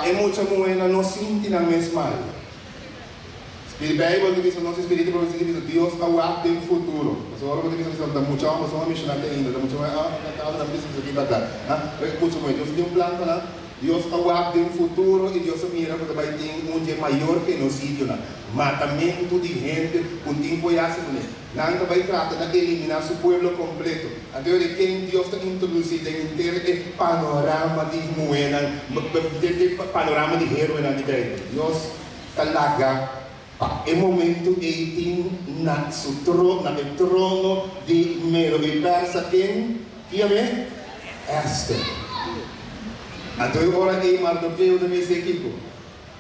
para mucha buena no sienten la misma. La Biblia dice, no se espíritu, pero dice, Dios aguarda el futuro. Eso ahora que dice, mucho vamos a mencionar ainda, mucho mais, mucho mais. Dios tiene un plan para Dios aguarda el futuro y Dios mira porque vai ter dia maior que no sitio, matamento de gente, com tempo e assim, nada vai tratar de eliminar seu pueblo completo. Até de quem Deus está introduzindo em inteiro panorama de moeda, panorama de heroína de Deus. Deus está larga. É momento de na trono de Mero e persa quem é Esther. Então agora é Mardoqueu da minha equipe.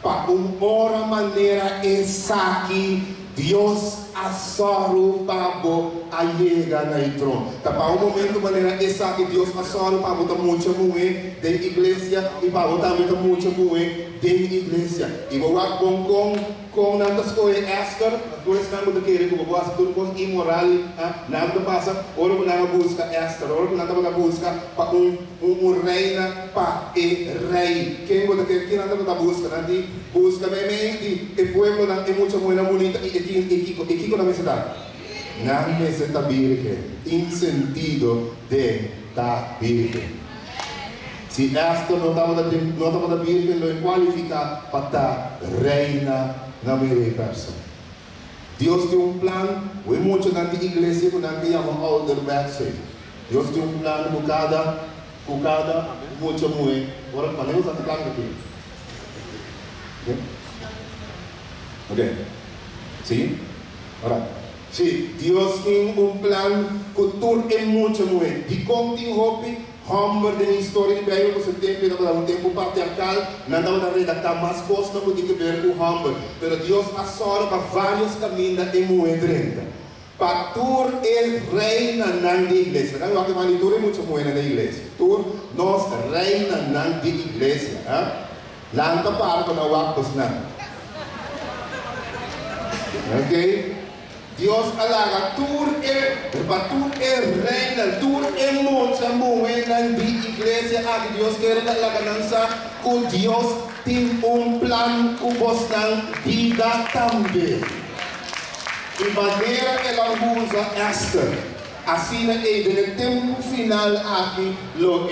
Para uma maneira essa que Deus assoru pabo a llegar na trono. Para um momento maneira essa que Deus assoru pabo da muita mulher da igreja e pabo também da muita mulher da igreja. E vou com tantas coisas Esther, depois não vou querer que vou fazer tudo com imoral, nada passa, ora que não busca Esther, ora que não busca para reina para rei. Quem vou querer que não busca, não busca bem e pueblo não é muito bonita e que na cidade. Não necessita virgem, em sentido de da virgem. Se Esther não estava da virgem, não qualifica para estar reina na minha persa. Deus tem plano, o muito na igreja que não chama Older Backside. Deus tem plano por cada muito mulher. Agora, mas não está claro aqui. Ok? Sim? Ora. Sim, Deus tem plano que tudo é muito mulher. De continuo Humber de história de Bíblia, você tem que dar tempo patriarcal, não dá para redactar mais coisas que tem que ver com Humber. Mas Deus assora para vários caminhos de moeda. Para tur é reina na igreja. Não é que tur é muito moeda na igreja. Tur nós reina na igreja. Lanta para com a wakos na. Ok? Deus alaga, tur é reina, tur é muita moeda de igreja, a Deus quer dar a ganância, que Deus tem plano que você diga também. E maneira que ela usa Esther, assim no tempo final aqui, lo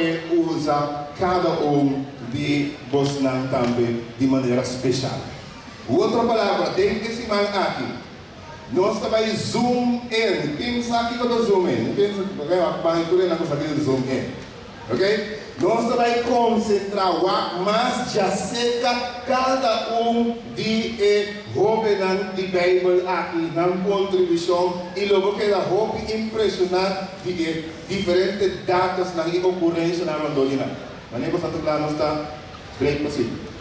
usa cada de você também de maneira especial. Outra palavra, tem que se aqui. Nós também zoom in. Quem sabe que eu estou zoom in? Quem sabe que eu estou fazendo zoom in? Ok? Nós também concentrar, mas já seca cada de governante de Bíblia aqui na contribuição e logo que a hobby impressionar de diferentes datas na ocorrência na Rondônia. Mas nem você está lá, está break possível.